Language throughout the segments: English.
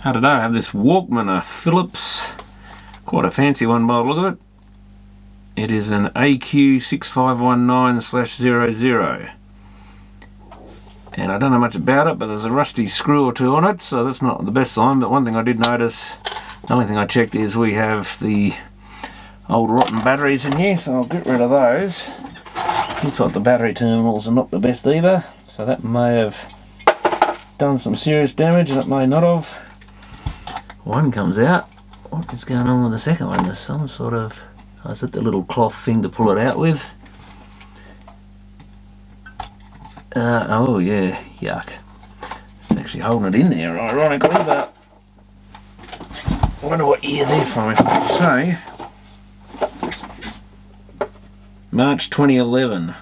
Today I have this Walkman, a Philips, quite a fancy one by the look of it. It is an AQ6519/00. And I don't know much about it, but there's a rusty screw or two on it, so that's not the best sign. But one thing I did notice, the only thing I checked, is we have the old rotten batteries in here, so I'll get rid of those. Looks like the battery terminals are not the best either, so that may have done some serious damage, and it may not have. One comes out. What is going on with the second one? There's some sort of... Oh, is it the little cloth thing to pull it out with? Oh yeah, yuck. It's actually holding it in there, ironically, but I wonder what year they're from, if I could say. March 2011.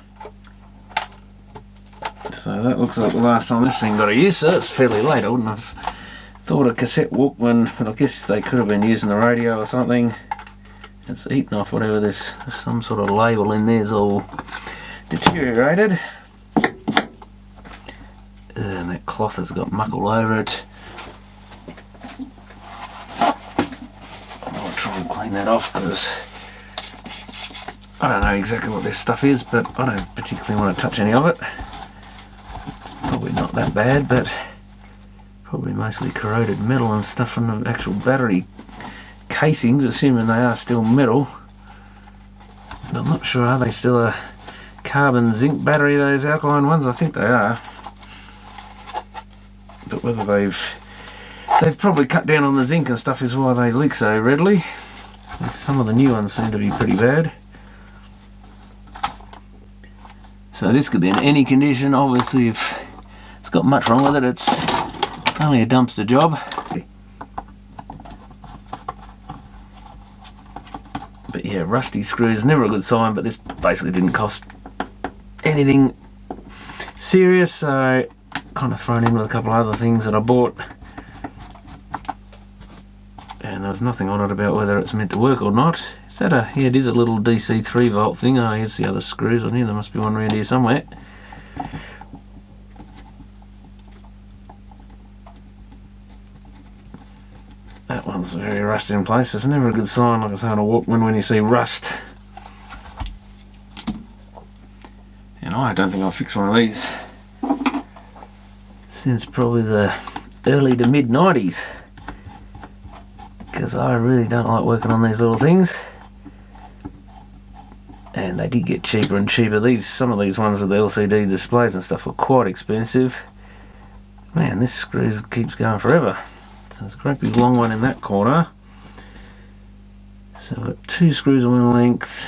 So that looks like the last time this thing got a use, so it's fairly late. I wouldn't have thought a cassette Walkman, but I guess they could have been using the radio or something. It's eaten off whatever this, some sort of label in there's all deteriorated. And that cloth has got muck all over it. I'll try and clean that off because I don't know exactly what this stuff is, but I don't particularly want to touch any of it. Probably not that bad, but probably mostly corroded metal and stuff from the actual battery casings, assuming they are still metal. But I'm not sure, are they still a carbon zinc battery, those alkaline ones? I think they are. But whether they've probably cut down on the zinc and stuff is why they leak so readily. Some of the new ones seem to be pretty bad. So this could be in any condition. Obviously if it's got much wrong with it, it's only a dumpster job. But yeah, rusty screws, never a good sign, but this basically didn't cost anything serious, so kind of thrown in with a couple of other things that I bought, and there was nothing on it about whether it's meant to work or not. Is that a... yeah, it is a little DC 3-volt thing. Oh, here's the other screws on here. There must be one around here somewhere. That one's very rusty in place. It's never a good sign, like I say, on a Walkman when you see rust. And I don't think I'll fix one of these since probably the early to mid 90s, because I really don't like working on these little things, and they did get cheaper and cheaper. Some of these ones with the LCD displays and stuff were quite expensive. Man, this screw keeps going forever. So there's a great big long one in that corner. So I've got two screws of one length,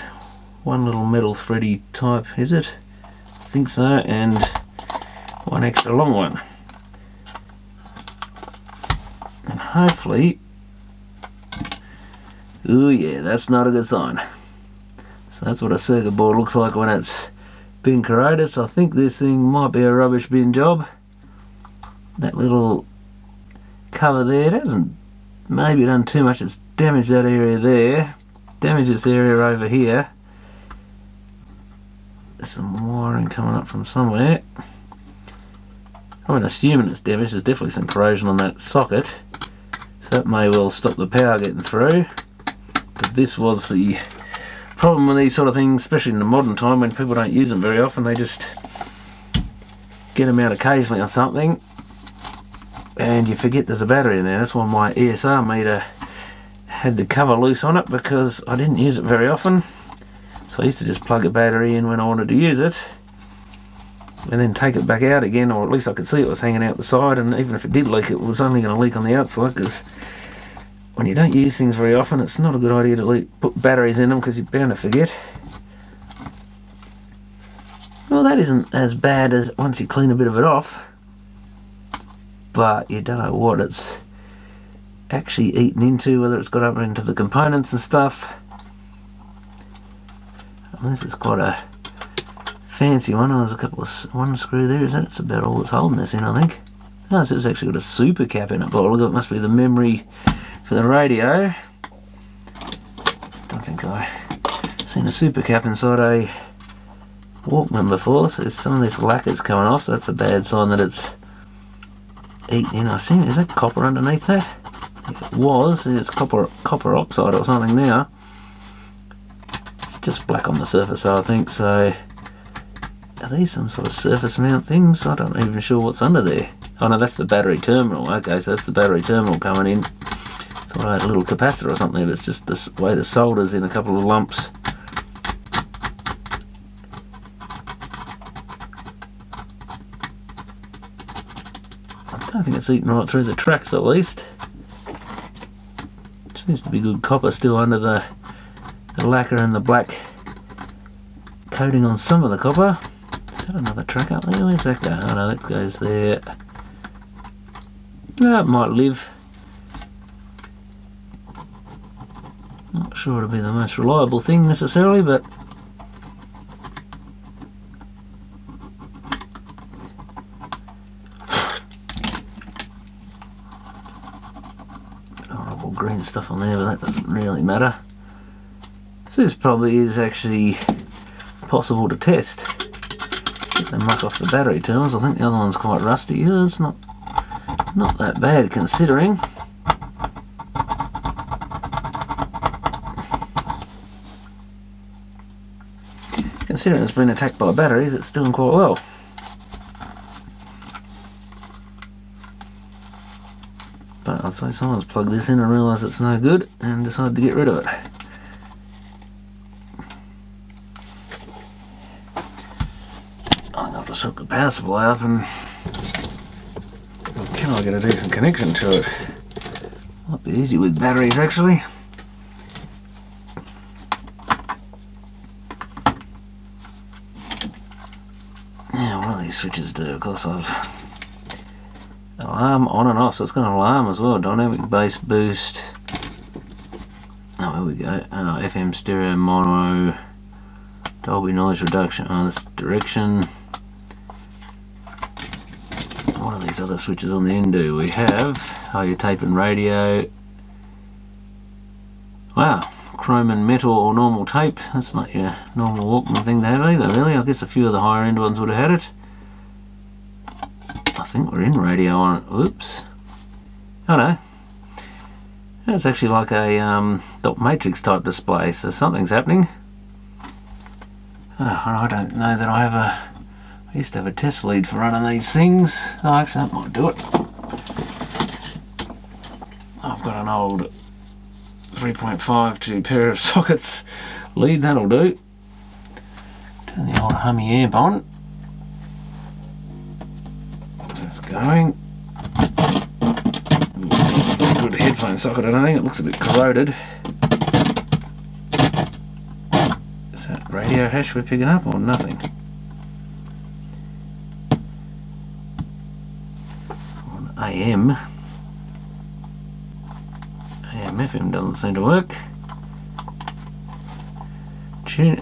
one little metal thready type, is it? I think so, and one extra long one. And hopefully, oh yeah, that's not a good sign. So that's what a circuit board looks like when it's been corroded. So I think this thing might be a rubbish bin job. That little cover there, it hasn't maybe done too much. It's damaged that area there, damaged this area over here. There's some wiring coming up from somewhere. I mean, assuming it's damaged, there's definitely some corrosion on that socket, so that may well stop the power getting through. But this was the problem with these sort of things, especially in the modern time when people don't use them very often. They just get them out occasionally or something, and you forget there's a battery in there. That's why my ESR meter had the cover loose on it, because I didn't use it very often. So I used to just plug a battery in when I wanted to use it, and then take it back out again, or at least I could see it was hanging out the side, and even if it did leak, it was only going to leak on the outside, because when you don't use things very often, it's not a good idea to put batteries in them, because you're bound to forget. Well, that isn't as bad as once you clean a bit of it off, but you don't know what it's actually eaten into, whether it's got up into the components and stuff. And this is quite a fancy one. Oh, there's a couple of one screw there, isn't it? It's about all that's holding this in, I think. Oh, so it's actually got a super cap in it. But look, it must be the memory for the radio. Don't think I've seen a super cap inside a Walkman before. So some of this lacquer's coming off, so that's a bad sign that it's eaten. I assume, is that copper underneath that? If it was, it's copper oxide or something now. It's just black on the surface, I think. So are these some sort of surface mount things? I don't even sure what's under there. Oh no, that's the battery terminal. Okay, so that's the battery terminal coming in. Thought I had a little capacitor or something, but it's just the way the solder's in a couple of lumps. I don't think it's eaten right through the tracks at least. Seems to be good copper still under the lacquer and the black coating on some of the copper. Is that another track up there? Where's that go? Oh no, that goes there. That might live. Not sure it'll be the most reliable thing necessarily, but horrible green stuff on there, but that doesn't really matter. So this probably is actually possible to test. Get the muck off the battery terminals. I think the other one's quite rusty. Yeah, it's not that bad considering. Considering it's been attacked by batteries, it's doing quite well. But I'd say someone's plugged this in and realised it's no good and decided to get rid of it. I'm going to hook the power supply up and can I get a decent connection to it? Might be easy with batteries actually. Yeah, what do these switches do? Of course I've alarm on and off, so it's going to alarm as well. Dynamic bass boost. Oh, here we go. FM stereo mono. Dolby noise reduction. Oh, this direction. What do these other switches on the end do? We have your tape and radio. Wow, chrome and metal or normal tape. That's not your normal Walkman thing to have either, really. I guess a few of the higher end ones would have had it. I think we're in radio on it. Oops. Oh no. That's actually like a dot matrix type display, so something's happening. Oh, I don't know that I have I used to have a test lead for running these things. Oh, actually that might do it. I've got an old 3.52 pair of sockets lead, that'll do. Turn the old Hummy amp on. That's going. Good headphone socket, I don't think. It looks a bit corroded. Is that radio hash we're picking up or nothing? On AM. AM FM doesn't seem to work.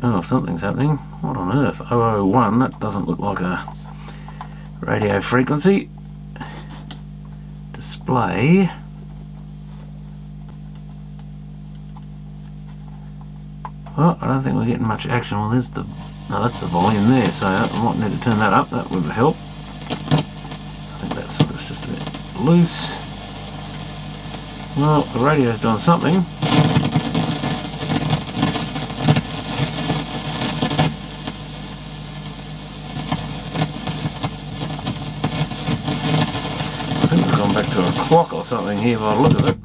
Oh, something's happening. What on earth? 001, that doesn't look like a radio frequency. Display. Well, I don't think we're getting much action. Well, there's the... No, that's the volume there, so I might need to turn that up. That would help. I think that's just a bit loose. Well, the radio's doing something. I think we've gone back to a clock or something here by the look of it.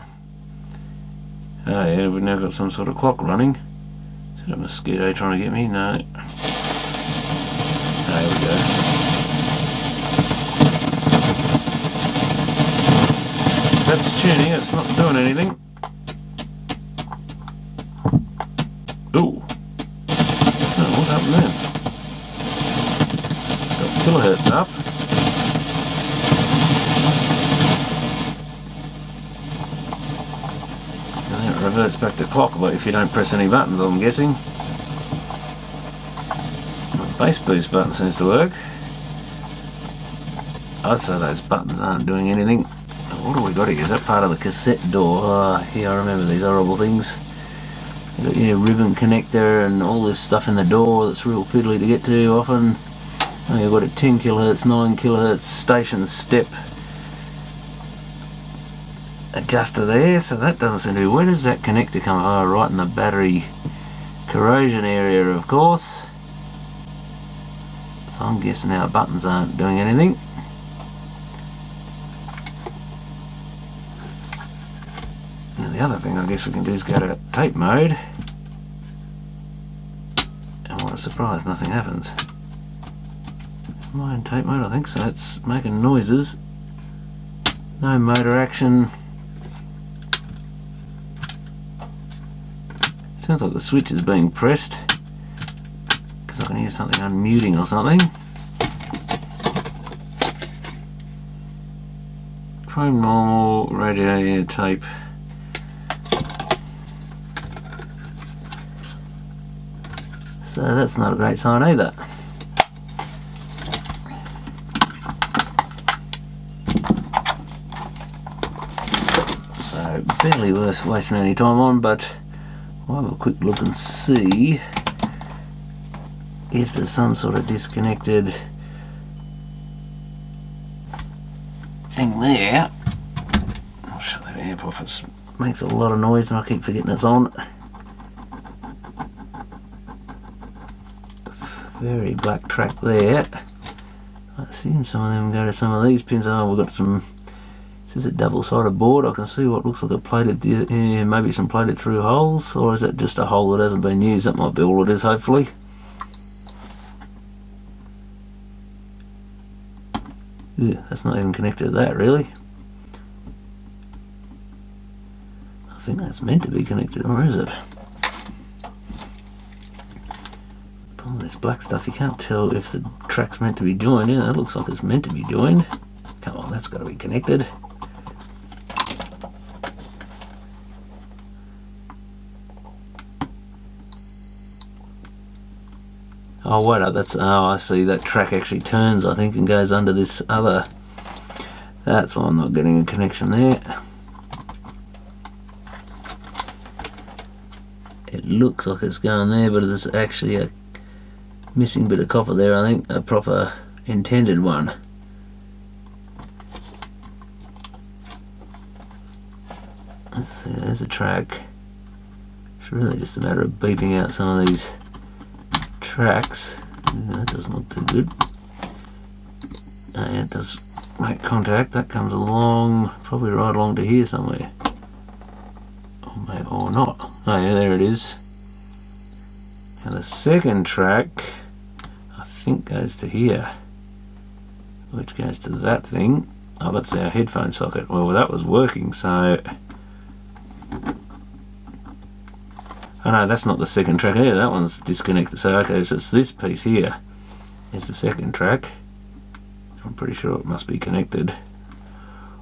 Oh yeah, we've now got some sort of clock running. Is that a mosquito trying to get me? No. There we go. That's tuning, it's not doing anything. Ooh. Oh, what happened then? Got kilohertz up. And then it reverts back to clock, but if you don't press any buttons, I'm guessing. The bass boost button seems to work. I'd say those buttons aren't doing anything. What do we got here? Is that part of the cassette door? Yeah, I remember these horrible things. You've got your ribbon connector and all this stuff in the door that's real fiddly to get to often. You've got a 10 kHz, 9 kHz station step adjuster there, so that doesn't seem to be. Where does that connector come? Oh, right in the battery corrosion area, of course. So I'm guessing our buttons aren't doing anything. Now the other thing I guess we can do is go to tape mode. And what a surprise, nothing happens. Am I in tape mode? I think so. It's making noises. No motor action. Sounds like the switch is being pressed, because I can hear something unmuting or something. Chrome normal, radio air tape. So that's not a great sign either. So barely worth wasting any time on, but I'll have a quick look and see if there's some sort of disconnected thing there. I'll shut that amp off, it makes a lot of noise and I keep forgetting it's on. Very black track there. I assume some of them go to some of these pins. Oh, we've got some, this is a double-sided board. I can see what looks like a plated, yeah, maybe some plated through holes, or is it just a hole that hasn't been used? That might be all it is, hopefully. Yeah, that's not even connected to that, really. I think that's meant to be connected, or is it? All this black stuff, you can't tell if the track's meant to be joined. Yeah, that looks like it's meant to be joined. Come on, that's got to be connected. Oh wait up, that's, oh I see, that track actually turns I think and goes under this other. That's why I'm not getting a connection there. It looks like it's going there, but there's actually a missing bit of copper there, I think, a proper intended one. Let's see, there's a track. It's really just a matter of beeping out some of these tracks. Yeah, that doesn't look too good. Oh, yeah, it does make contact. That comes along, probably right along to here somewhere. Or maybe, or not. Oh yeah, there it is. Now the second track I think goes to here, which goes to that thing. Oh, that's our headphone socket. Well, that was working, so oh no, that's not the second track here, that one's disconnected. So okay, so it's this piece here is the second track. I'm pretty sure it must be connected.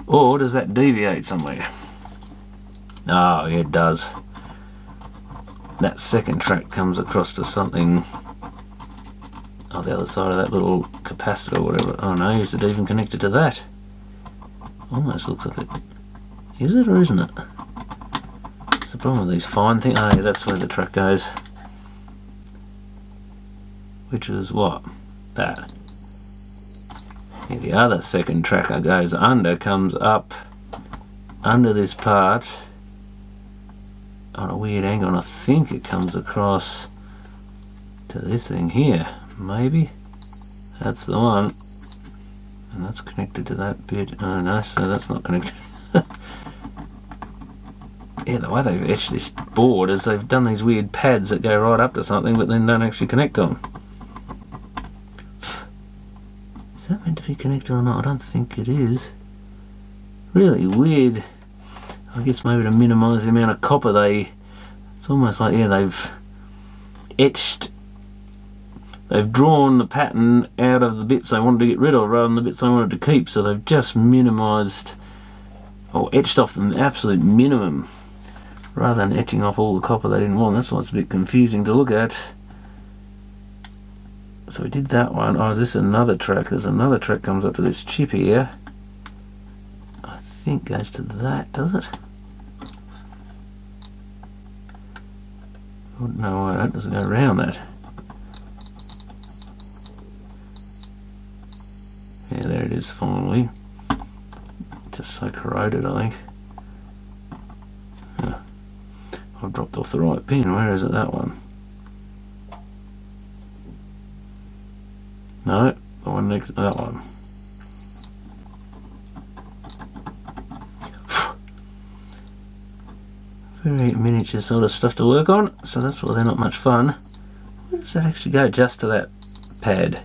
Or does that deviate somewhere? Oh yeah, it does. That second track comes across to something on the other side of that little capacitor or whatever. Oh no, is it even connected to that? Almost looks like it. Is it or isn't it? It's the problem with these fine things. Oh yeah, that's where the track goes. Which is what? That. Yeah, the other second tracker goes under, comes up under this part on a weird angle, and I think it comes across to this thing here, maybe. That's the one, and that's connected to that bit. Oh no, so that's not connected. Yeah, the way they've etched this board is they've done these weird pads that go right up to something but then don't actually connect to them. Is that meant to be connected or not? I don't think it is. Really weird. I guess maybe to minimise the amount of copper it's almost like, yeah, they've etched, they've drawn the pattern out of the bits they wanted to get rid of rather than the bits they wanted to keep, so they've just minimised or etched off the absolute minimum rather than etching off all the copper they didn't want. That's why it's a bit confusing to look at. So we did that one. Oh, is this another track? There's another track comes up to this chip here. I think goes to that, does it? Oh, no, that doesn't go around that. Yeah, there it is finally. Just so corroded, I think. I've dropped off the right pin. Where is it? That one? No, the one next to that one. Very miniature sort of stuff to work on, so that's why they're not much fun. Where does that actually go? Just to that pad?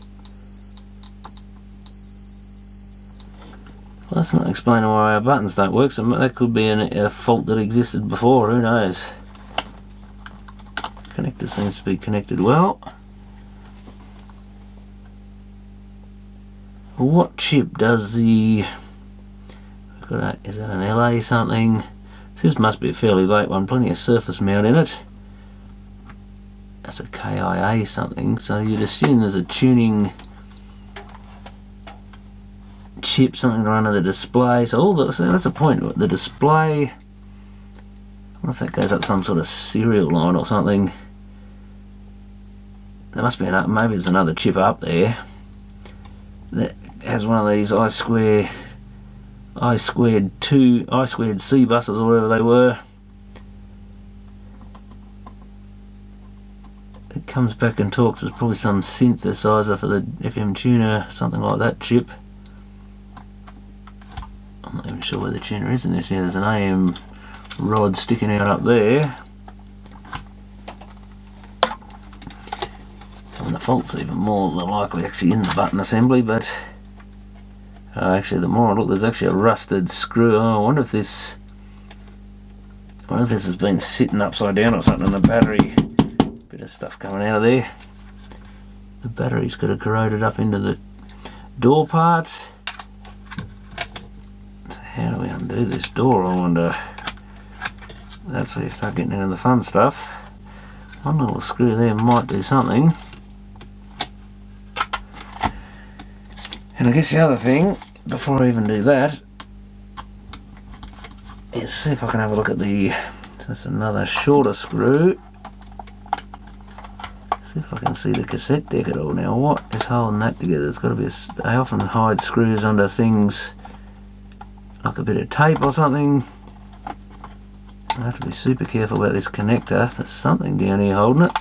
Well, that's not explaining why our buttons don't work, so that could be a fault that existed before, who knows. Connector seems to be connected well. What chip does the... is that an LA something? This must be a fairly late one, plenty of surface mount in it. That's a KIA something, so you'd assume there's a tuning chip, something to run the display. So that's the point, the display. I wonder if that goes up some sort of serial line or something. There must be maybe there's another chip up there that has one of these I2 C buses or whatever they were. It comes back and talks. There's probably some synthesizer for the FM tuner, something like that chip. I'm not even sure where the tuner is in this. Yeah, there's an AM rod sticking out up there. And the fault's even more than likely actually in the button assembly, but actually the more I look, there's actually a rusted screw. Oh, I wonder if this has been sitting upside down or something, and the battery, bit of stuff coming out of there. The battery's got to corroded up into the door part. So how do we undo this door, I wonder? That's where you start getting into the fun stuff. One little screw there might do something. And I guess the other thing, before I even do that, is see if I can have a look at that's another shorter screw. See if I can see the cassette deck at all. Now what is holding that together? It's got to be they often hide screws under things like a bit of tape or something. I have to be super careful about this connector. There's something down here holding it.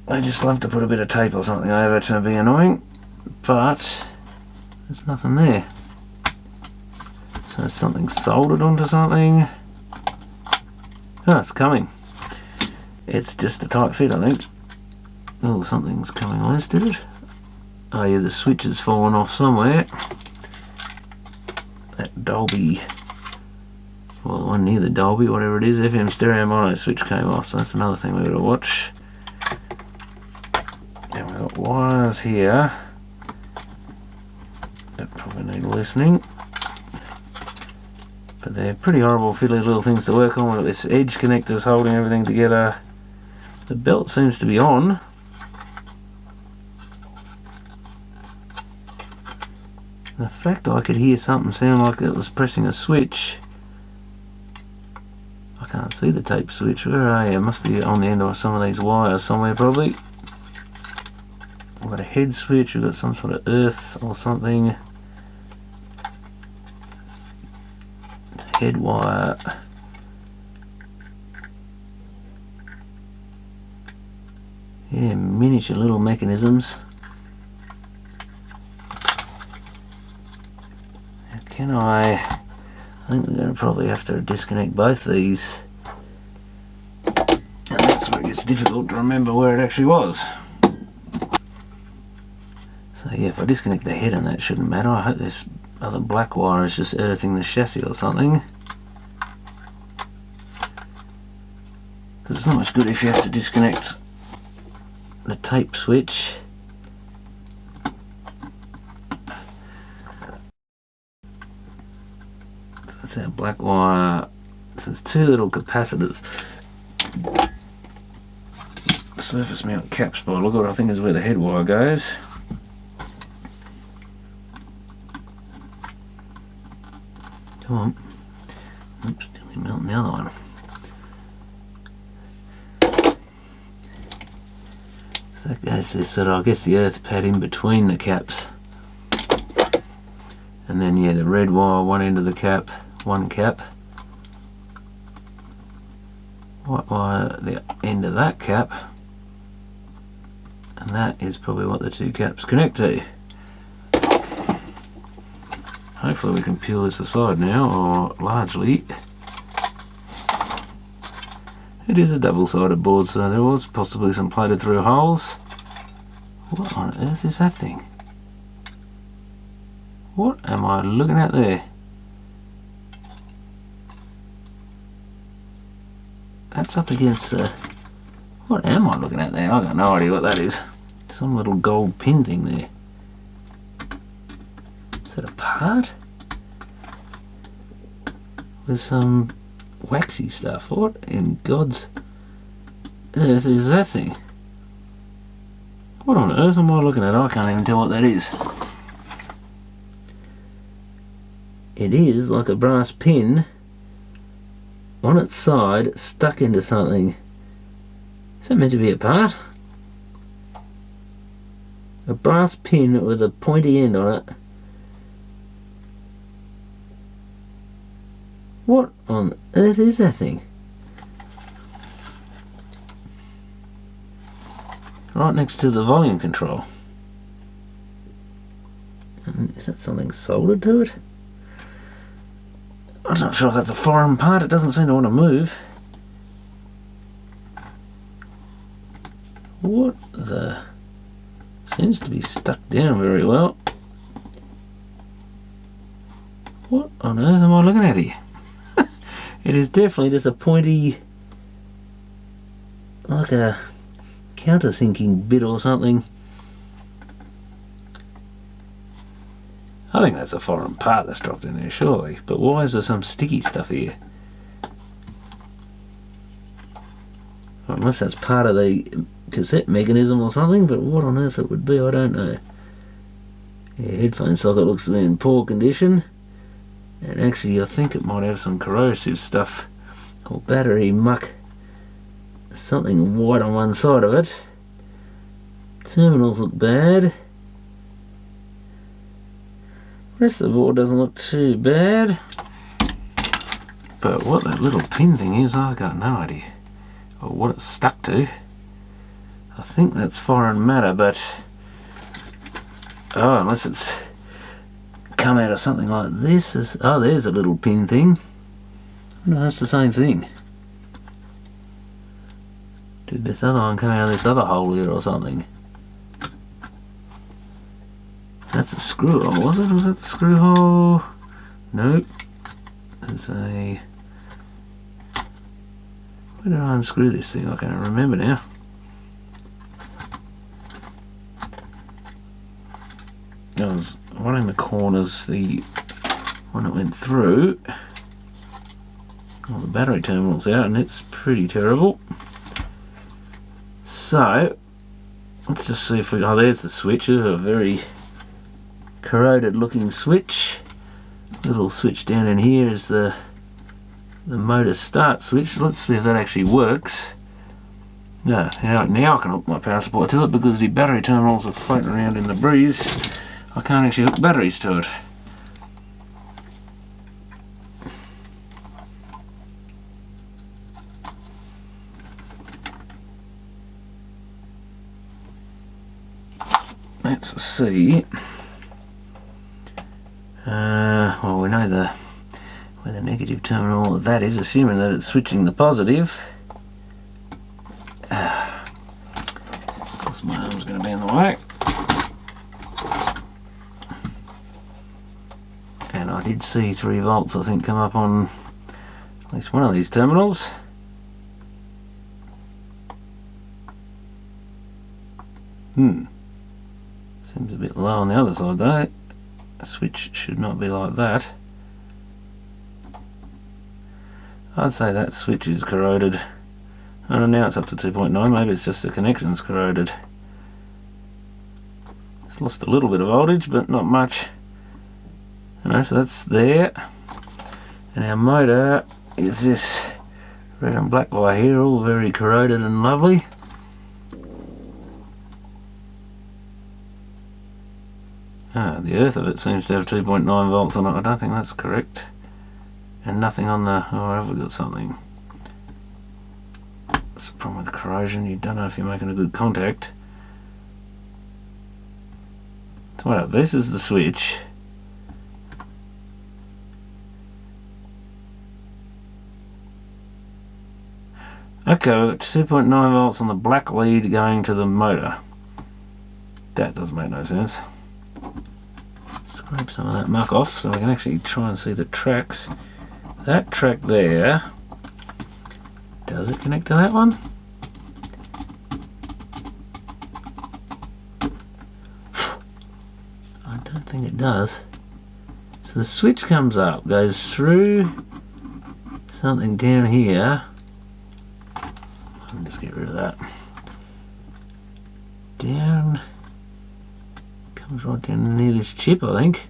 I just love to put a bit of tape or something over to be annoying, but there's nothing there. So there's something soldered onto something. Oh, it's coming. It's just a tight fit, I think. Oh, something's coming loose, did it? Oh yeah, the switch has fallen off somewhere. That Dolby, well, the one near the Dolby, whatever it is, FM stereo mono switch came off, so that's another thing we've got to watch. And we've got wires here that probably need loosening, but they're pretty horrible fiddly little things to work on. We've got this edge connectors holding everything together. The belt seems to be on. The fact I could hear something sound like it was pressing a switch. I can't see the tape switch. Where are you? It must be on the end of some of these wires somewhere probably. We've got a head switch, we've got some sort of earth or something. It's a head wire. Yeah, miniature little mechanisms. How can I think we're going to probably have to disconnect both these. And that's where it gets difficult to remember where it actually was. So yeah, if I disconnect the head, and that shouldn't matter. I hope this other black wire is just earthing the chassis or something. Because it's not much good if you have to disconnect the tape switch. So that's our black wire. So there's two little capacitors. Surface mount caps by look at what I think is where the head wire goes. Come on. Oops, nearly melting the other one. So that goes to this sort of, I guess, the earth pad in between the caps. And then, yeah, the red wire, one end of the cap, one cap. white wire at the end of that cap, and that is probably what the two caps connect to. Hopefully we can peel this aside now, or largely. It is a double-sided board, so there was possibly some plated through holes. What on earth is that thing? What am I looking at there? That's up against the... What am I looking at there? I've got no idea what that is. Some little gold pin thing there. Is that a part? With some waxy stuff. What in God's earth is that thing? What on earth am I looking at? I can't even tell what that is. It is like a brass pin on its side stuck into something. Is that meant to be a part? A brass pin with a pointy end on it. What on earth is that thing? Right next to the volume control. And is that something soldered to it? I'm not sure if that's a foreign part. It doesn't seem to want to move. What the... Seems to be stuck down very well. What on earth am I looking at here? It is definitely just a pointy, like a countersinking bit or something. I think that's a foreign part that's dropped in there, surely. But why is there some sticky stuff here? Unless that's part of the cassette mechanism or something, but what on earth it would be, I don't know. Yeah, headphone socket looks to be in poor condition. And actually I think it might have some corrosive stuff or battery muck, something white on one side of it. Terminals look bad. Rest of the board doesn't look too bad. But what that little pin thing is, I've got no idea. Or what it's stuck to. I think that's foreign matter, but... Oh, unless it's come out of something like this. Oh, there's a little pin thing. No, that's the same thing. Did this other one come out of this other hole here or something? That's a screw hole, was it? Was that the screw hole? Nope. There's a... Where did I unscrew this thing? I can't remember now. There was one in the corners, the one that went through. Well, the battery terminal's out and it's pretty terrible. So, let's just see if we... Oh, there's the switch. A very corroded looking switch. Little switch down in here is the motor start switch. Let's see if that actually works. Yeah, now I can hook my power supply to it because the battery terminals are floating around in the breeze. I can't actually hook batteries to it. Let's see. Well, we know where the negative terminal of that is, assuming that it's switching the positive. Of course, my arm's going to be in the way. And I did see 3 volts, I think, come up on at least one of these terminals. Seems a bit low on the other side though. A switch should not be like that. I'd say that switch is corroded. And now it's up to 2.9, maybe it's just the connection's corroded. It's lost a little bit of voltage, but not much. So that's there. And our motor is this red and black wire here, all very corroded and lovely. The earth of it seems to have 2.9 volts on it. I don't think that's correct. And nothing on the... Oh, have we got something? That's the problem with corrosion, you don't know if you're making a good contact. So what up, this is the switch. Okay, we've got 2.9 volts on the black lead going to the motor. That doesn't make no sense. Scrape some of that muck off so we can actually try and see the tracks. That track there, does it connect to that one? I don't think it does. So the switch comes up, goes through something down here. I'll just get rid of that. Down, comes right down near this chip, I think.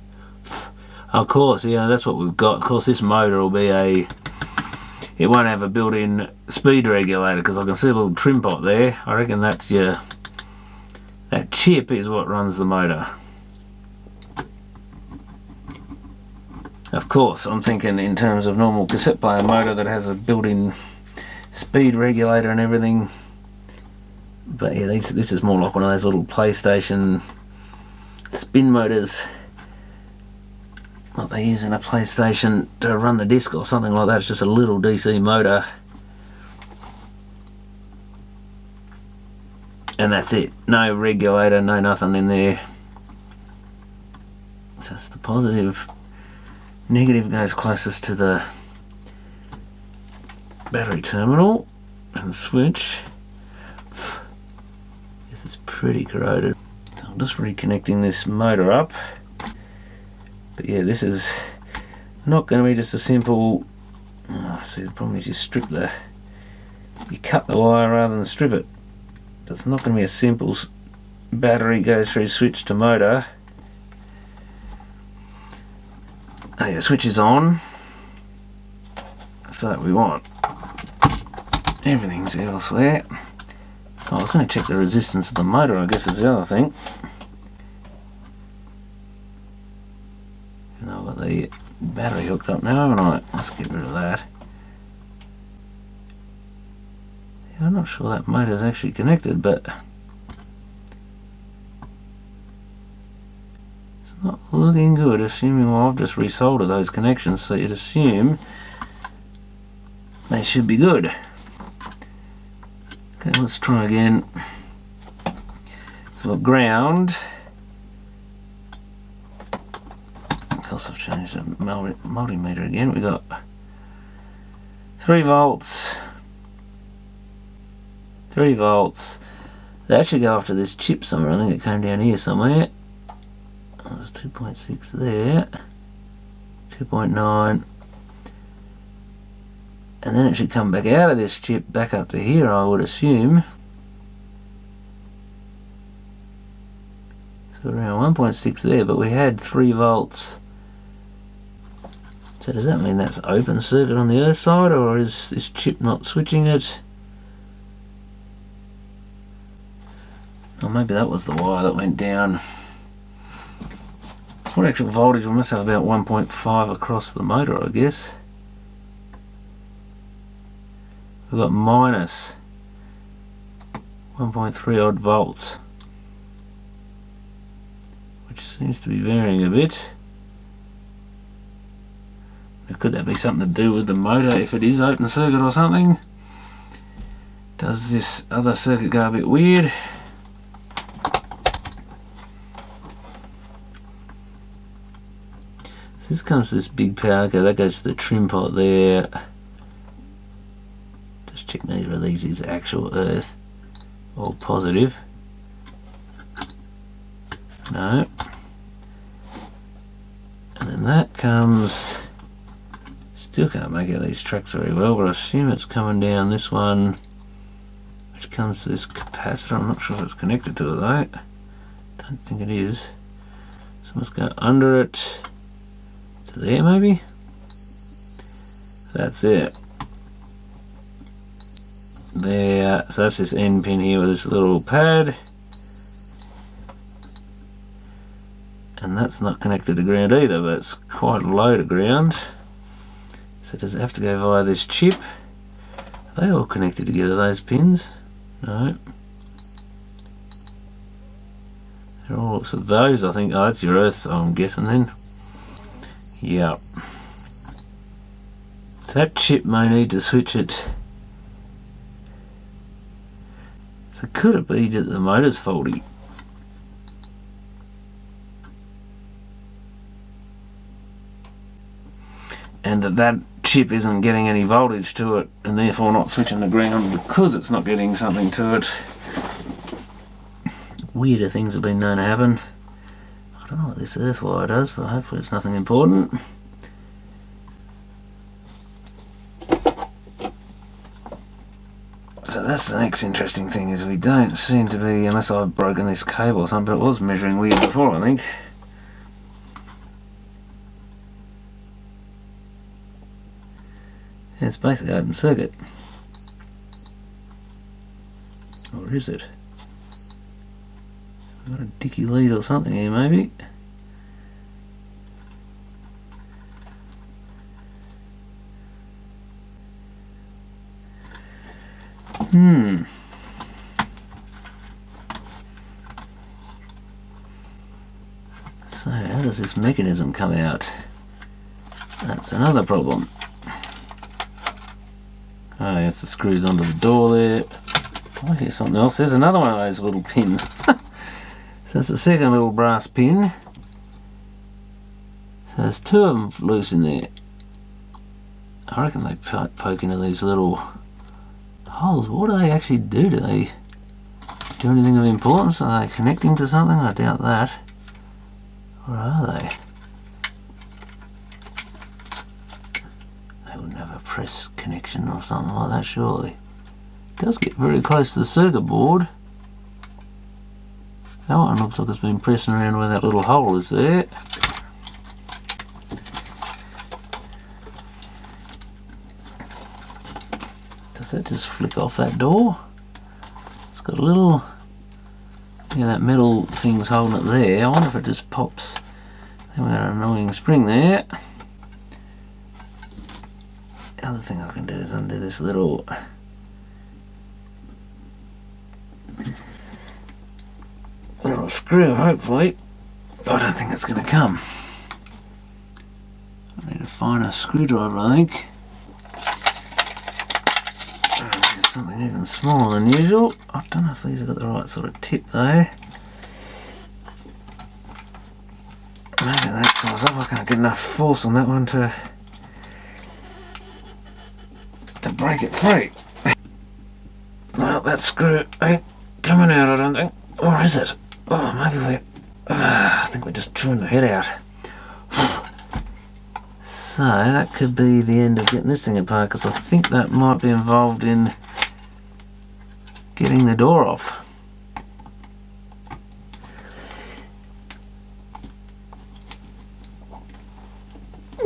Of course, yeah, that's what we've got. Of course, this motor will be it won't have a built-in speed regulator because I can see a little trim pot there. I reckon that's that chip is what runs the motor. Of course, I'm thinking in terms of normal cassette player motor that has a built-in speed regulator and everything. But yeah, this is more like one of those little PlayStation spin motors, like they use in a PlayStation to run the disc or something like that. It's just a little DC motor, and that's it. No regulator, no nothing in there. So that's the positive. Negative goes closest to the battery terminal and the switch. This is pretty corroded. So I'm just reconnecting this motor up. But yeah, this is not going to be just a simple. See, the problem is you cut the wire rather than strip it. It's not going to be a simple battery goes through switch to motor. Oh yeah, switch is on. So we want everything's elsewhere. Oh, I was going to check the resistance of the motor, I guess is the other thing. And I've got the battery hooked up now, haven't I? Let's get rid of that. Yeah, I'm not sure that motor's actually connected, but it's not looking good, assuming, well, I've just resoldered those connections, so you'd assume they should be good. Okay, let's try again. So we've got ground. Of course, I've changed the multimeter again. We've got 3 volts. 3 volts. That should go off to this chip somewhere. I think it came down here somewhere. Oh, there's 2.6 there. 2.9. And then it should come back out of this chip back up to here, I would assume. So around 1.6 there, but we had 3 volts. So does that mean that's open circuit on the earth side, or is this chip not switching it? Or maybe that was the wire that went down. What actual voltage? We must have about 1.5 across the motor, I guess. We've got minus 1.3 odd volts, which seems to be varying a bit. Now, could that be something to do with the motor if it is open circuit or something? Does this other circuit go a bit weird? So this comes to this big power. Okay, that goes to the trim pot there. Just check neither of these is actual earth or positive. No. And then that comes, still can't make out these tracks very well, but I assume it's coming down this one, which comes to this capacitor. I'm not sure if it's connected to it though. Don't think it is. So I must go under it to there maybe. That's it. There, so that's this end pin here with this little pad, and that's not connected to ground either, but it's quite low to ground. So does it have to go via this chip? Are they all connected together, those pins? No. They're all, so those, I think, oh, that's your earth, I'm guessing then. Yep. So that chip may need to switch it. So could it be that the motor's faulty? And that chip isn't getting any voltage to it, and therefore not switching the ground because it's not getting something to it. Weirder things have been known to happen. I don't know what this earth wire does, but hopefully it's nothing important. So that's the next interesting thing, is we don't seem to be, unless I've broken this cable or something, but it was measuring weird before, I think. Yeah, it's basically open circuit. Or is it? Got a dicky lead or something here, maybe. So how does this mechanism come out? That's another problem. Oh yes, the screws under the door there. Oh, here's something else. There's another one of those little pins. So that's the second little brass pin. So there's two of them loose in there. I reckon they poke into these little holes. What do they actually do? Do they do anything of importance? Are they connecting to something? I doubt that. Or are they? They wouldn't have a press connection or something like that, surely. It does get very close to the circuit board. That one looks like it's been pressing around where that little hole is there. Does that just flick off that door? It's got a little, yeah, that metal thing's holding it there. I wonder if it just pops. Then we've got an annoying spring there. The other thing I can do is undo this little screw, hopefully. I don't think it's going to come. I need a finer screwdriver, I think. There's something even smaller than usual. I don't know if these have got the right sort of tip though. Maybe that size up. I can't get enough force on that one to break it free. Well, that screw ain't coming out, I don't think. Or is it? Oh, maybe we're... I think we're just chewing the head out. So, that could be the end of getting this thing apart, because I think that might be involved in getting the door off.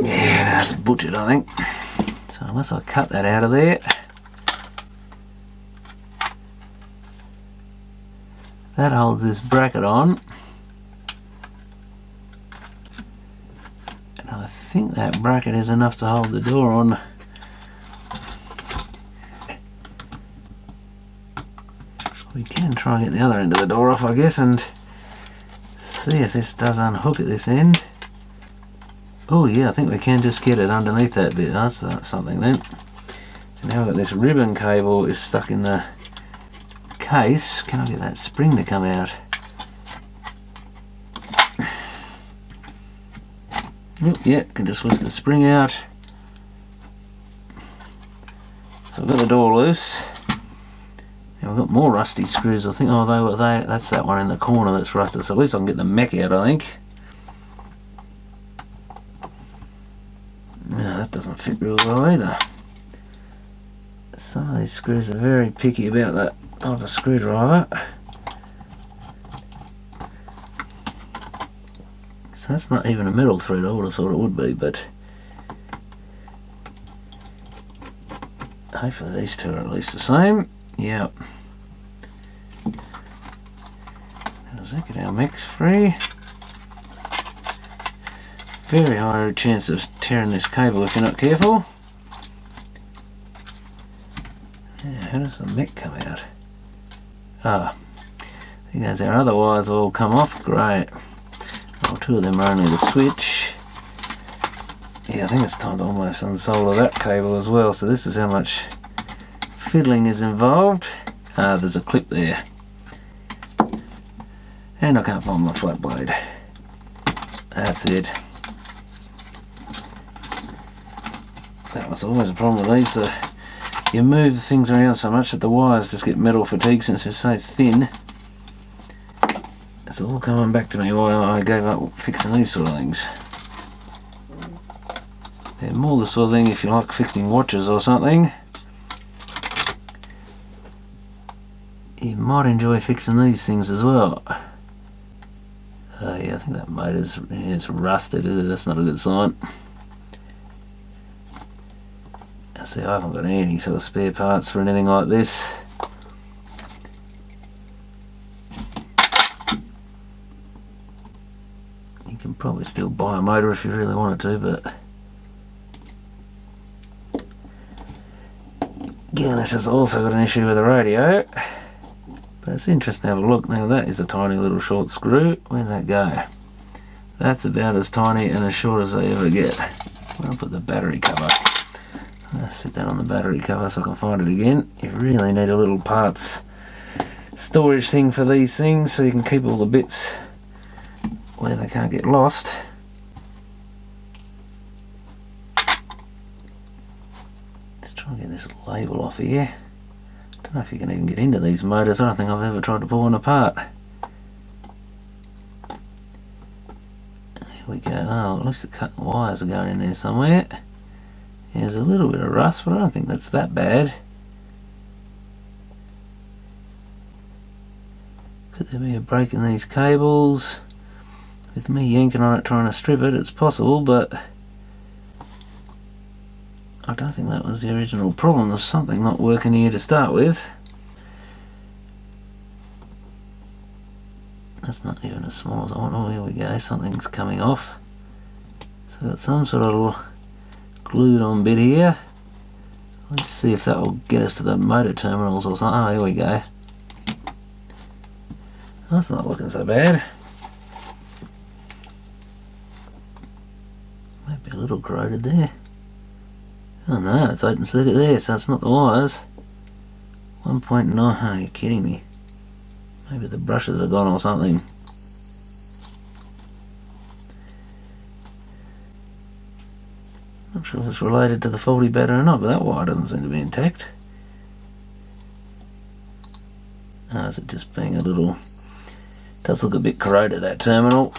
Yeah, that's butchered, I think. So unless I cut that out of there, that holds this bracket on, and I think that bracket is enough to hold the door on. We can try and get the other end of the door off, I guess, and see if this does unhook at this end. Oh yeah, I think we can just get it underneath that bit. That's something then. So now we've got this ribbon cable is stuck in the case. Can I get that spring to come out? Oh, yeah, can just lift the spring out. So I've got the door loose. And we've got more rusty screws, I think. Oh, that's that one in the corner that's rusted. So at least I can get the mech out, I think. No, that doesn't fit real well either. Some of these screws are very picky about that type of screwdriver. So that's not even a metal thread. I would have thought it would be, but hopefully these two are at least the same. Yep. Does that get our mix free? Very high chance of tearing this cable if you're not careful. Yeah, how does the mech come out? Ah, there goes our other wires all come off. Great. Well, two of them are only the switch. Yeah, I think it's time to almost unsolder that cable as well. So this is how much fiddling is involved. Ah, there's a clip there. And I can't find my flat blade. That's it. That was always a problem with these. You move the things around so much that the wires just get metal fatigue since they're so thin. It's all coming back to me why I gave up fixing these sort of things. They're more the sort of thing if you like fixing watches or something. You might enjoy fixing these things as well. Yeah, I think that motor's it's rusted. That's not a good sign. See, I haven't got any sort of spare parts for anything like this. You can probably still buy a motor if you really wanted to, but again, this has also got an issue with the radio. But it's interesting to have a look. Now that is a tiny little short screw. Where'd that go? That's about as tiny and as short as they ever get. I'll put the battery cover. I'll sit that on the battery cover so I can find it again. You really need a little parts storage thing for these things so you can keep all the bits where they can't get lost. Let's try and get this label off here. I don't know if you can even get into these motors. I don't think I've ever tried to pull one apart. Here we go. Oh, at least the cut wires are going in there somewhere. There's a little bit of rust, but I don't think that's that bad. Could there be a break in these cables? With me yanking on it trying to strip it, it's possible, but I don't think that was the original problem. There's something not working here to start with. That's not even as small as I want. Oh, here we go, something's coming off. So I've got some sort of little glued on bit here. Let's see if that will get us to the motor terminals or something. Oh, here we go. That's not looking so bad. Might be a little corroded there. Oh no, it's open circuit there, so it's not the wires. 1.9, oh, you're kidding me. Maybe the brushes are gone or something. Not sure if it's related to the faulty battery or not, but that wire doesn't seem to be intact. Oh, is it just being a little... does look a bit corroded, that terminal.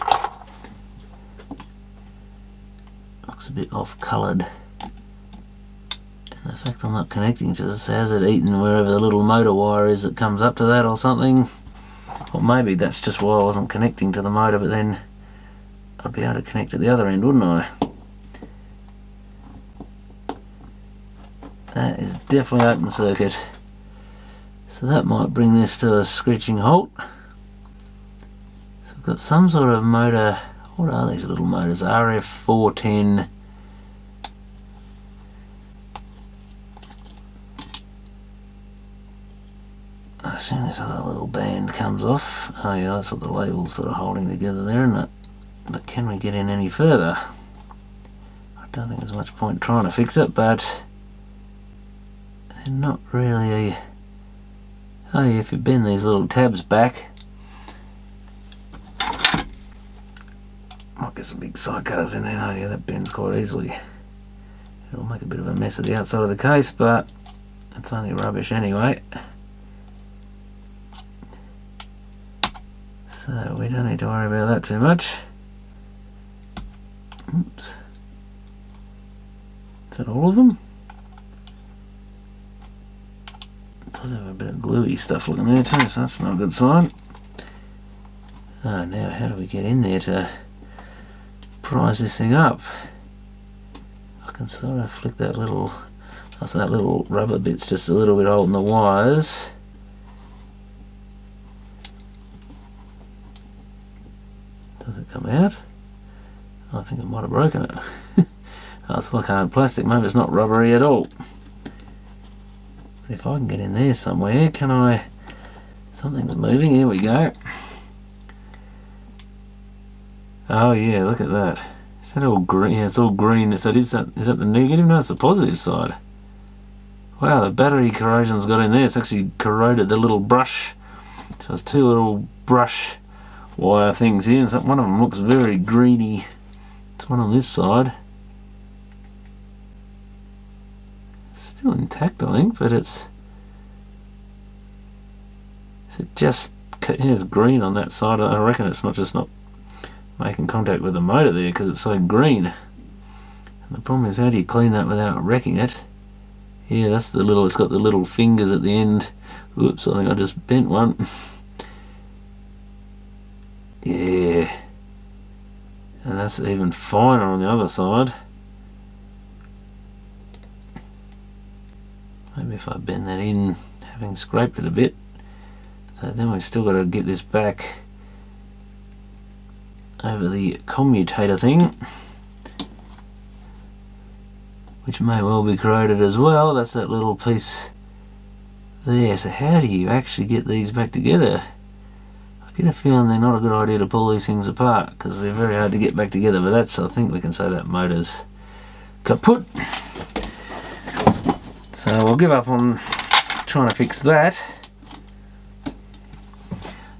Looks a bit off coloured. And the fact I'm not connecting just has it eaten wherever the little motor wire is that comes up to that or something. Or maybe that's just why I wasn't connecting to the motor, but then I'd be able to connect at the other end, wouldn't I? That is definitely open circuit. So that might bring this to a screeching halt. So I've got some sort of motor. What are these little motors? RF410. I assume this other little band comes off. Oh yeah, that's what the label's sort of holding together there, isn't it? But can we get in any further? I don't think there's much point trying to fix it, but they're not really... Oh yeah, if you bend these little tabs back, might get some big sidecars in there. Oh yeah, that bends quite easily. It'll make a bit of a mess of the outside of the case, but it's only rubbish anyway. So we don't need to worry about that too much. Oops. Is that all of them? It does have a bit of gluey stuff looking there too, so that's not a good sign. Oh, now how do we get in there to prise this thing up? I can sort of flick that little... oh, so that little rubber bit's just a little bit holding the wires. Does it come out? I think it might have broken it. Oh, it's like hard plastic. Maybe it's not rubbery at all. If I can get in there somewhere, can I? Something's moving, here we go. Oh yeah, look at that. Is that all green? Yeah, it's all green. So is that the negative? No, it's the positive side. Wow, the battery corrosion's got in there. It's actually corroded the little brush. So it's two little brush wire things here. So one of them looks very greeny. It's one on this side. Still intact, I think, but it's just, it's green on that side. I reckon it's not making contact with the motor there because it's so green. And the problem is, how do you clean that without wrecking it? Yeah, that's the little, it's got the little fingers at the end. Oops, I think I just bent one. Yeah. And that's even finer on the other side. Maybe if I bend that in, having scraped it a bit. So then we've still got to get this back over the commutator thing, which may well be corroded as well. That's that little piece there. So how do you actually get these back together? I get a feeling they're not a good idea to pull these things apart because they're very hard to get back together, but that's, I think we can say that motor's kaput. So we'll give up on trying to fix that.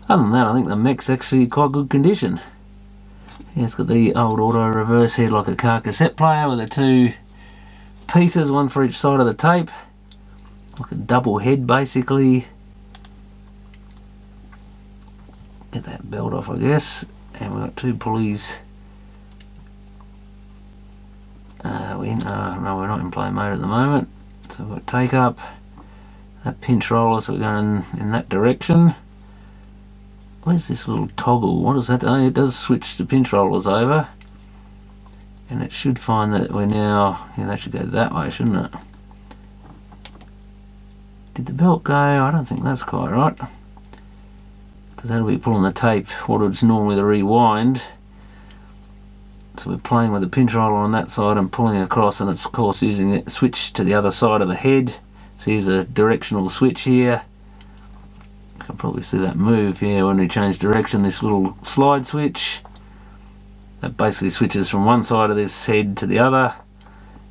Other than that, I think the mech's actually quite good condition. Yeah, it's got the old auto reverse head like a car cassette player with the two pieces, one for each side of the tape. Like a double head basically. Get that belt off, I guess. And we've got two pulleys. No, we're not in play mode at the moment. So we've got take up, that pinch roller, so we're going in that direction. Where's this little toggle? What does that do? Oh, it does switch the pinch rollers over. And it should find that we're now, yeah, that should go that way, shouldn't it? Did the belt go? I don't think that's quite right. Because that'll be pulling the tape, what it's normally the rewind. So we're playing with the pinch roller on that side and pulling across, and it's of course using it switch to the other side of the head. So here's a directional switch here. You can probably see that move here when we change direction, this little slide switch. That basically switches from one side of this head to the other,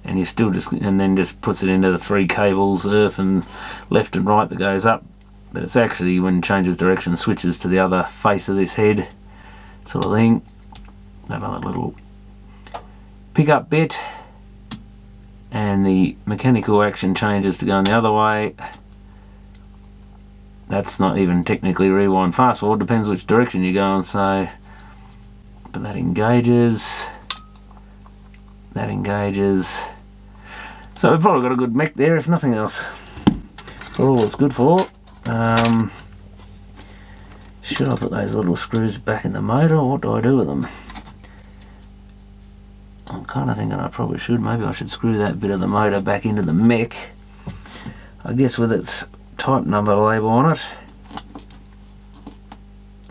and you still just, and then just puts it into the three cables, earth and left and right, that goes up. But it's actually, when it changes direction, switches to the other face of this head sort of thing. That other little pickup bit, and the mechanical action changes to go the other way. That's not even technically rewind fast forward, depends which direction you're going. So, but that engages, so we've probably got a good mech there, if nothing else, for all it's good for. Should I put those little screws back in the motor, or what do I do with them? I'm kind of thinking I probably should. Maybe I should screw that bit of the motor back into the mech, I guess, with its type number label on it.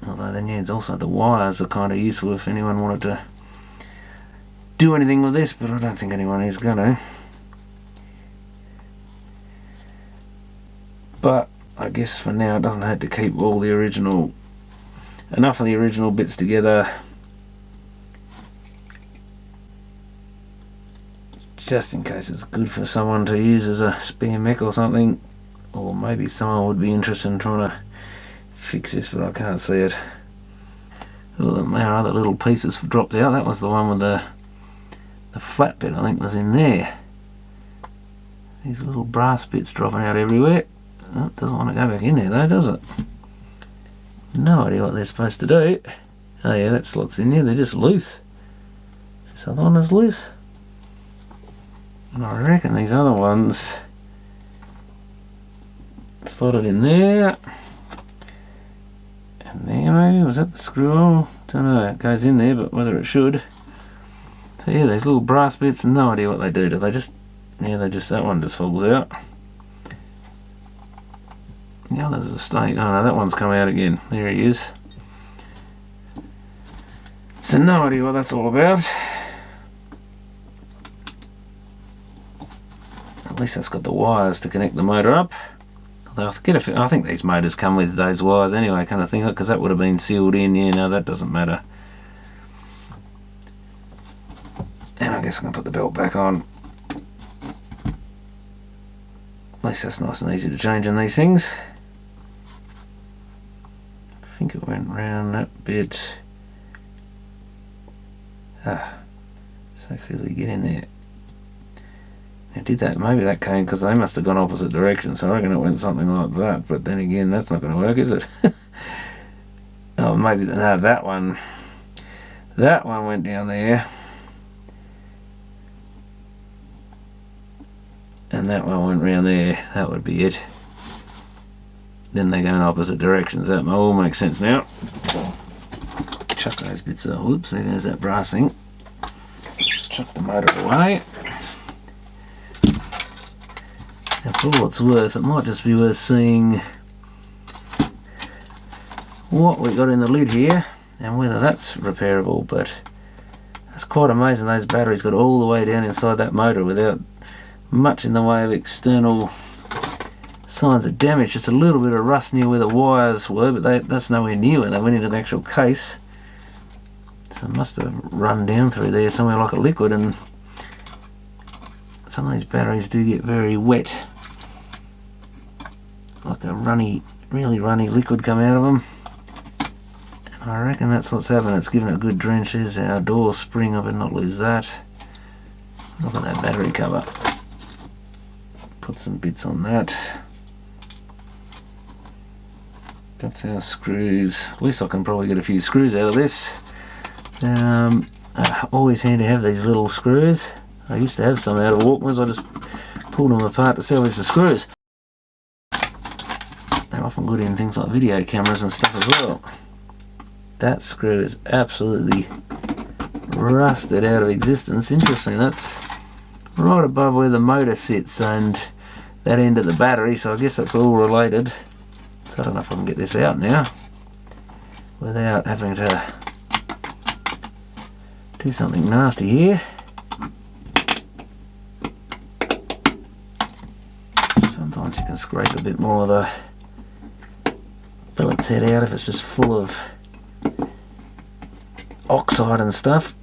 Although then, yeah, it's also the wires are kind of useful if anyone wanted to do anything with this, but I don't think anyone is going to. But I guess for now it doesn't have to keep all the original, enough of the original bits together, just in case it's good for someone to use as a spare mech or something. Or maybe someone would be interested in trying to fix this, but I can't see it. Oh, our other little pieces dropped out. That was the one with the flat bit, I think, was in there. These little brass bits dropping out everywhere. Oh, it doesn't want to go back in there though, does it? No idea what they're supposed to do. Oh yeah, that slot's in there. They're just loose. This other one is loose. And I reckon these other ones slotted in there. And there maybe, was that the screw hole? Don't know, it goes in there, but whether it should. So yeah, these little brass bits, no idea what they do. Do they just, yeah, that one just falls out. The other's a snake. Oh no, that one's come out again. There he is. So no idea what that's all about. At least that's got the wires to connect the motor up. I think these motors come with those wires anyway, kind of thing, because that would have been sealed in. Yeah, no, that doesn't matter. And I guess I'm going to put the belt back on. At least that's nice and easy to change in these things. I think it went round that bit. So fairly get in there. Now did that, maybe that came because they must have gone opposite directions, so I reckon it went something like that, but then again, that's not going to work, is it? Oh, maybe, no, that one went down there. And that one went round there. That would be it. Then they go in opposite directions. That all makes sense now. Chuck those bits off. Whoops, there goes that brass thing. Chuck the motor away. Now for all it's worth, it might just be worth seeing what we got in the lid here and whether that's repairable, but it's quite amazing those batteries got all the way down inside that motor without much in the way of external signs of damage. Just a little bit of rust near where the wires were, but that's nowhere near where they went into the actual case. So it must have run down through there somewhere like a liquid, and some of these batteries do get very wet, like a runny, really runny liquid come out of them. And I reckon that's what's happened. It's given it a good drench. There's our door spring. I better not lose that. Look at that battery cover. Put some bits on that. That's our screws. At least I can probably get a few screws out of this. Always handy to have these little screws. I used to have some out of Walkmans. I just pulled them apart to salvage the screws. They're often good in things like video cameras and stuff as well. That screw is absolutely rusted out of existence. Interesting, that's right above where the motor sits and that end of the battery, so I guess that's all related. So I don't know if I can get this out now without having to do something nasty here. Sometimes you can scrape a bit more of the Phillips head out if it's just full of oxide and stuff.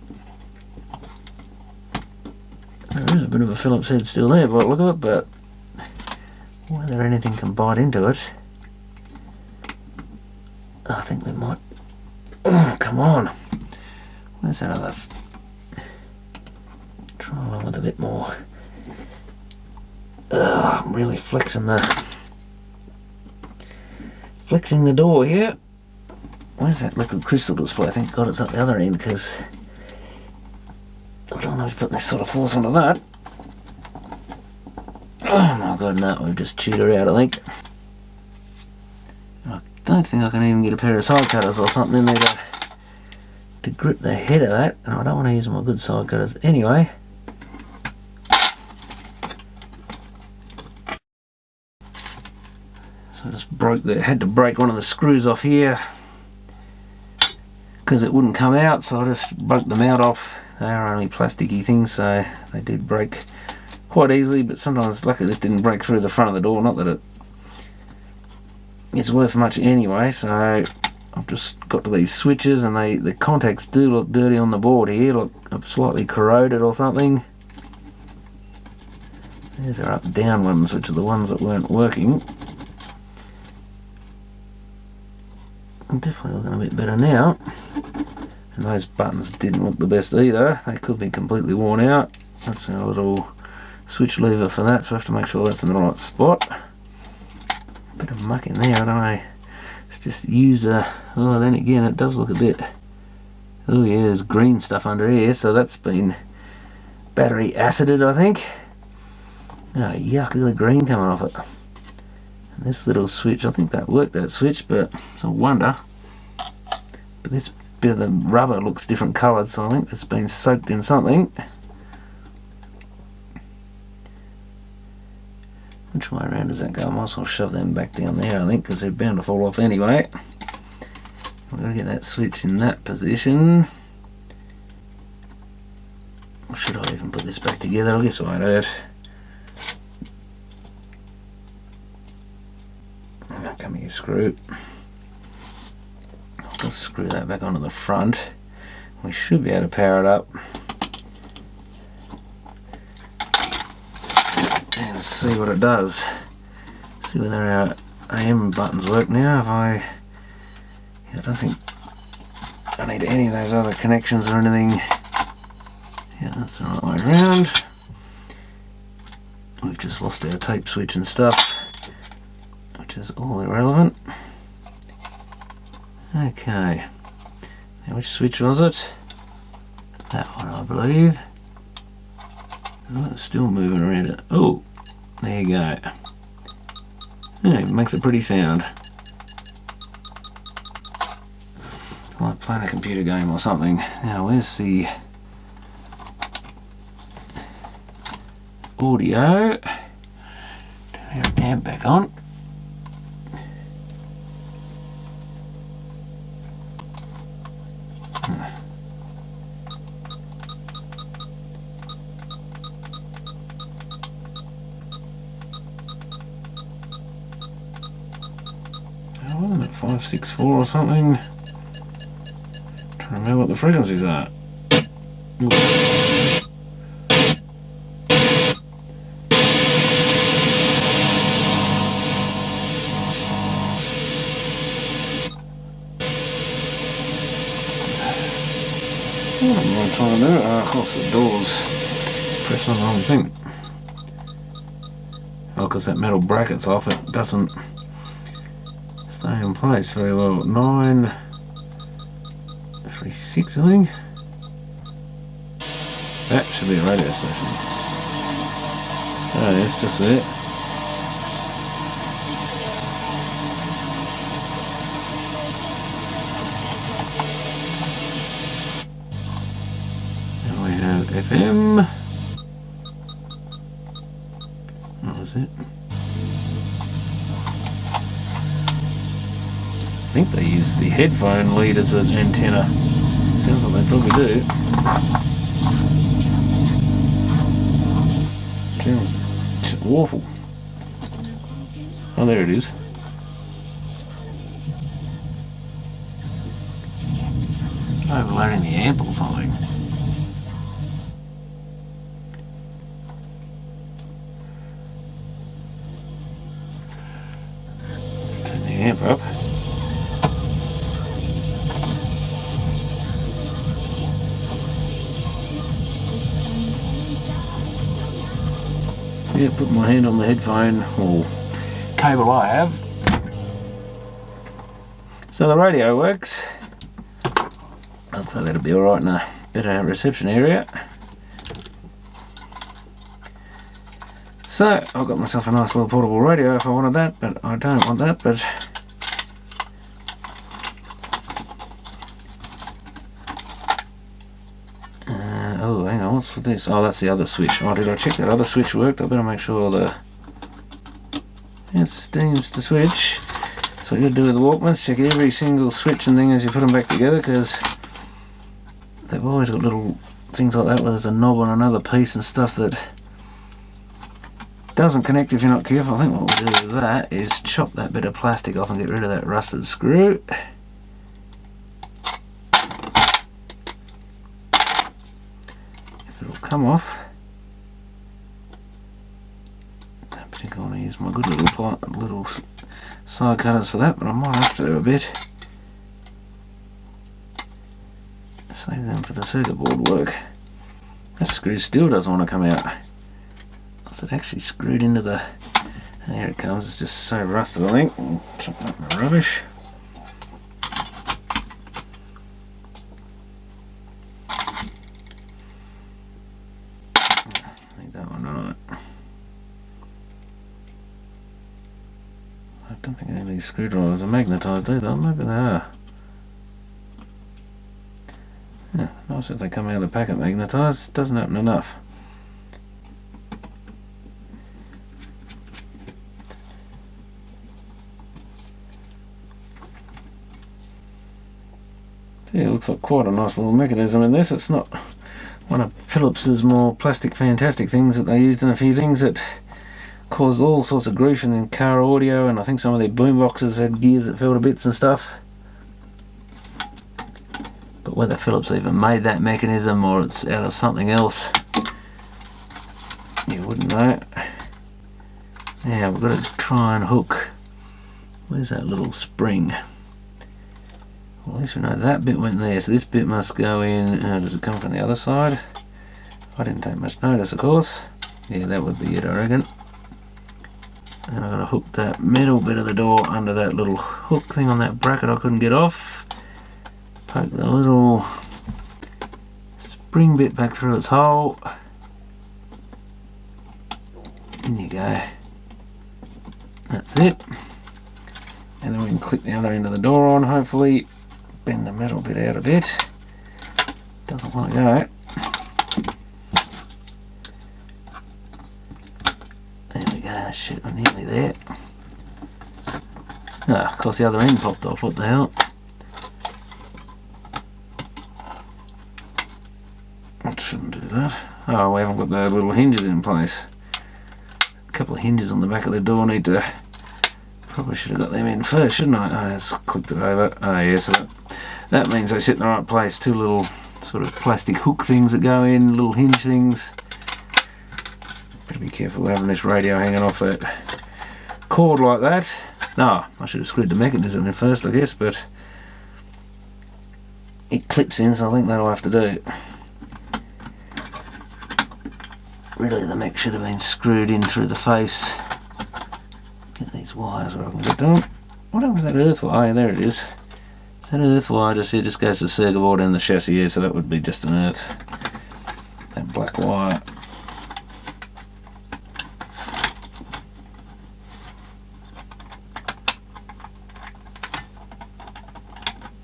There is a bit of a Phillips head still there by the look of it, but whether anything can bite into it, I think we might. Oh, come on. Where's that other? Try along with a bit more. I'm really flexing the door here. Where's that liquid crystal display? I think God it's up the other end, because I don't know if you put this sort of force onto that. Oh my God, no, we've just chewed her out, I think. I don't think I can even get a pair of side cutters or something in there to grip the head of that, and I don't want to use my good side cutters anyway. So I just had to break one of the screws off here because it wouldn't come out, so I just broke them out off. They are only plasticky things, so they did break quite easily, but sometimes luckily this didn't break through the front of the door, not that it's worth much anyway. So I've just got to these switches, and the contacts do look dirty on the board here, look slightly corroded or something. There's our up down ones, which are the ones that weren't working. I'm definitely looking a bit better now. And those buttons didn't look the best either. They could be completely worn out. That's our little switch lever for that, so I have to make sure that's in the right spot. Bit of muck in there, I don't know. It's just user. Oh, then again, it does look a bit. Oh yeah, there's green stuff under here, so that's been battery acided, I think. Oh yuck, look at the green coming off it. And this little switch, I think that worked, that switch, but it's a wonder. But this bit of the rubber looks different coloured, so I think it's been soaked in something. Which way around does that go? I might as well shove them back down there, I think, because they're bound to fall off anyway. We're going to get that switch in that position. Or should I even put this back together? I guess I won't hurt. Alligator screw. I'll just screw that back onto the front. We should be able to power it up and see what it does. See whether our AM buttons work now. I don't think I need any of those other connections or anything. Yeah, that's the right way around. We've just lost our tape switch and stuff, which is all irrelevant. Okay, now which switch was it? That one, I believe. Oh, it's still moving around it. Oh, there you go. Yeah, it makes a pretty sound. Like playing a computer game or something. Now, where's the audio? Turn our amp back on. Wasn't it 564 or something? Trying to remember what the frequencies are. Ooh. What am I trying to do? Oh, of course the doors. Press on the wrong thing. Oh, because that metal bracket's off, it doesn't stay in place very well. 936, I think. That should be a radio station. Oh, yes, just there. And we have FM. What was it? I think they use the headphone lead as an antenna. Sounds like they probably do. Sounds awful. Oh, there it is. Overloading the amp or something. Let's turn the amp up. Yeah, put my hand on the headphone or cable I have. So the radio works. I'd say that'll be alright in a better reception area. So I've got myself a nice little portable radio if I wanted that, but I don't want that. But oh, hang on, what's with this? Oh, that's the other switch. Oh, did I check that other switch worked? I better make sure the it seems to switch. So what you got to do with the Walkmans, check every single switch and thing as you put them back together, because they've always got little things like that where there's a knob on another piece and stuff that doesn't connect if you're not careful. I think what we'll do with that is chop that bit of plastic off and get rid of that rusted screw. If it'll come off. I don't think I want to use my good little side cutters for that, but I might have to do a bit. Save them for the circuit board work. That screw still doesn't want to come out. Is it actually screwed into the... There it comes, it's just so rusted I think. I'll chuck that in the rubbish. Leave that one on it. I don't think any of these screwdrivers are magnetised either, maybe they are. Yeah, nice if they come out of the packet magnetised, doesn't happen enough. Yeah, it looks like quite a nice little mechanism in this. It's not one of Philips's more plastic fantastic things that they used in a few things that caused all sorts of grief in the car audio, and I think some of their boom boxes had gears that fell to bits and stuff. But whether Philips even made that mechanism or it's out of something else, you wouldn't know. Now we've got to try and hook. Where's that little spring? Well, at least we know that bit went there, so this bit must go in. Does it come from the other side? I didn't take much notice, of course. Yeah, that would be it, I reckon. And I've got to hook that middle bit of the door under that little hook thing on that bracket I couldn't get off. Poke the little spring bit back through its hole. In you go. That's it. And then we can clip the other end of the door on, hopefully. Bend the metal bit out a bit. Doesn't want to go. There we go. Shit, we're nearly there. Ah, of course the other end popped off. What the hell? I shouldn't do that. Oh, we haven't got the little hinges in place. A couple of hinges on the back of the door need to... Probably should have got them in first, shouldn't I? Oh, let's clip it over. Oh yeah, so that means they sit in the right place. Two little sort of plastic hook things that go in, little hinge things. Better be careful having this radio hanging off that cord like that. No, I should have screwed the mechanism in first, I guess, but it clips in, so I think that'll have to do. Really, the mech should have been screwed in through the face. Get these wires where I can get to them. What happened to that earth wire? Oh, yeah, there it is. That earth wire just here just goes to the circuit board and the chassis here, so that would be just an earth. That black wire.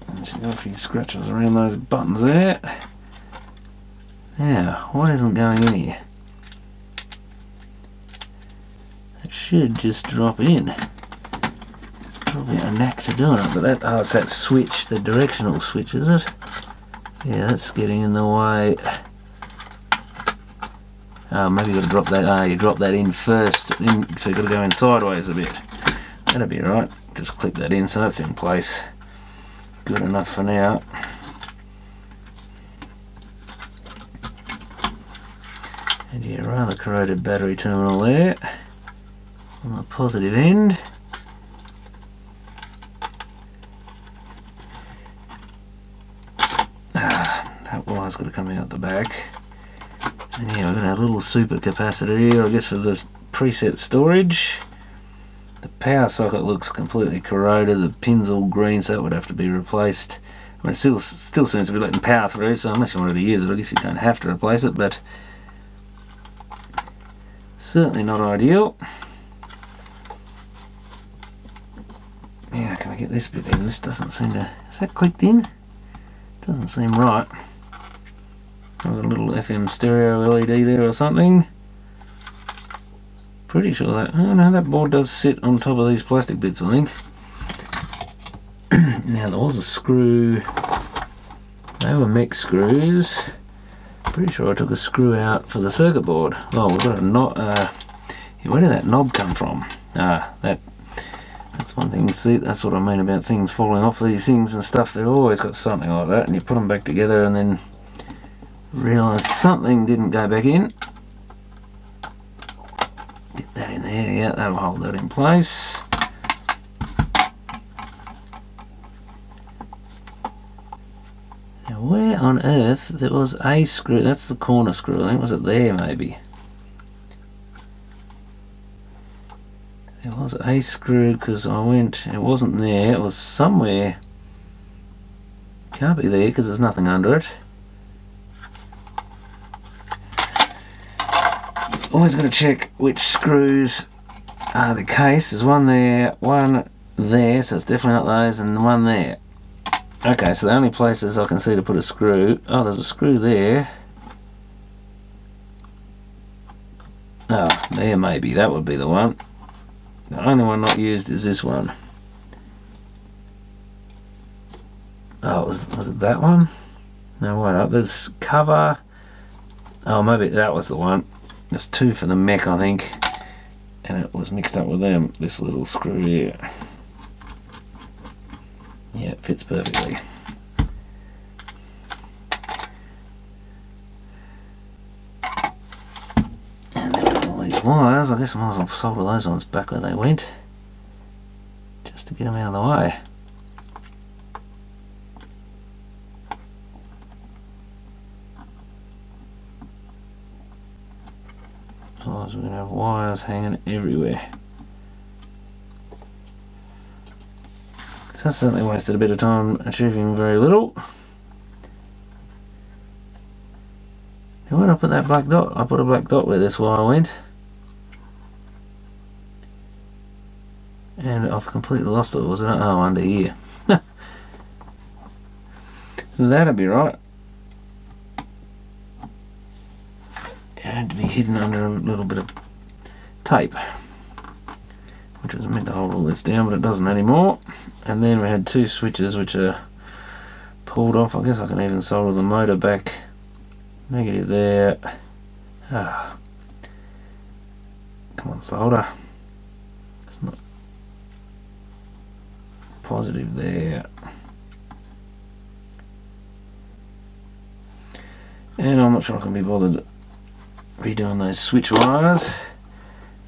And she's got a few scratches around those buttons there. Now, what isn't going in here? Should just drop in. It's probably a knack to doing it, but that, oh, it's that switch, the directional switch, is it? Yeah, that's getting in the way. Oh, maybe you've got to drop that, you drop that in first, so you've got to go in sideways a bit. That'll be right. Just clip that in, so that's in place. Good enough for now. And yeah, rather corroded battery terminal there. On the positive end. That wire's got to come out the back. And yeah, we've got a little super capacitor here, I guess for the preset storage. The power socket looks completely corroded, the pin's all green, so that would have to be replaced. I mean, it still seems to be letting power through, so unless you wanted to use it, I guess you don't have to replace it, but certainly not ideal. Yeah, can I get this bit in? This doesn't seem to... Is that clicked in? Doesn't seem right. I've got a little FM stereo LED there or something. Pretty sure that... Oh no, that board does sit on top of these plastic bits, I think. Now there was a screw... They were mech screws. Pretty sure I took a screw out for the circuit board. Oh, we've got a knob... where did that knob come from? That's one thing. See, that's what I mean about things falling off these things and stuff. They've always got something like that, and you put them back together and then realise something didn't go back in. Get that in there, yeah, that'll hold that in place. Now where on earth, there was a screw, that's the corner screw, I think, was it there maybe? There was a screw because I went, it wasn't there, it was somewhere. Can't be there because there's nothing under it. Always got to check which screws are the case. There's one there, so it's definitely not those, and one there. Okay, so the only places I can see to put a screw, oh, there's a screw there. Oh, there maybe, that would be the one. The only one not used is this one. Oh, was it that one? No, wait up, there's cover. Oh, maybe that was the one. There's two for the mech, I think. and it was mixed up with them, this little screw here. Yeah, it fits perfectly. And then with all these wires, I guess I might as well solder those ones back where they went, just to get them out of the way. Otherwise we're going to have wires hanging everywhere. So that certainly wasted a bit of time achieving very little. Now when I put that black dot, I put a black dot where this wire went. And I've completely lost it, wasn't it? Oh, under here. That'd be right. It had to be hidden under a little bit of tape, which was meant to hold all this down, but it doesn't anymore. And then we had two switches which are pulled off. I guess I can even solder the motor back. Negative there. Ah. Come on, solder. It's not. Positive there. And I'm not sure I can be bothered redoing those switch wires,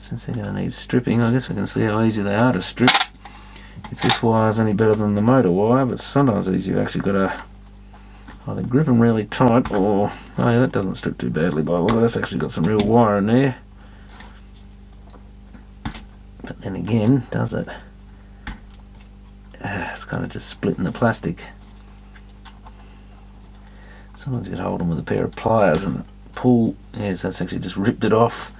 since they're going to need stripping. I guess we can see how easy they are to strip. If this wire is any better than the motor wire, but sometimes these you've actually got to either grip them really tight, or oh yeah, that doesn't strip too badly by the way, that's actually got some real wire in there. But then again, does it? It's kind of just splitting the plastic. Sometimes you can hold them with a pair of pliers and pull. Yes, that's actually just ripped it off.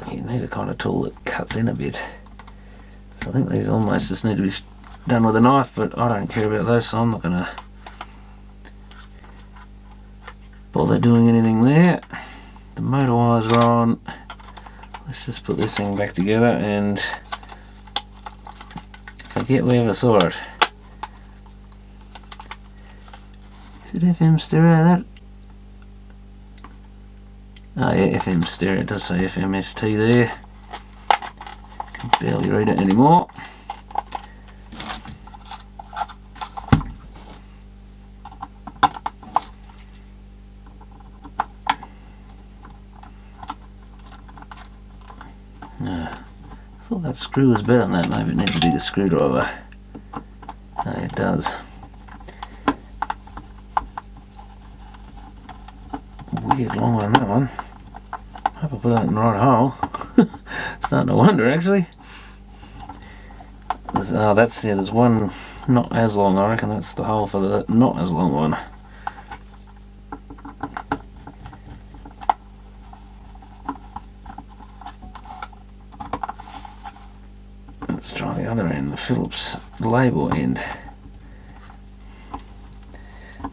You need a kind of tool that cuts in a bit. So I think these almost just need to be done with a knife, but I don't care about those, so I'm not going to bother doing anything there. The motor wires are on. Let's just put this thing back together and forget we ever saw it. Is it FM stereo, that? Oh yeah, FM stereo, it does say FMST there. Can barely read it anymore. I thought that screw was better than that, maybe it needs a bigger screwdriver. No, it does. Weird long one, that one. I hope I put that in the right hole. Starting to wonder actually. There's one not as long, I reckon that's the hole for the not as long one. Let's try the other end, the Phillips label end.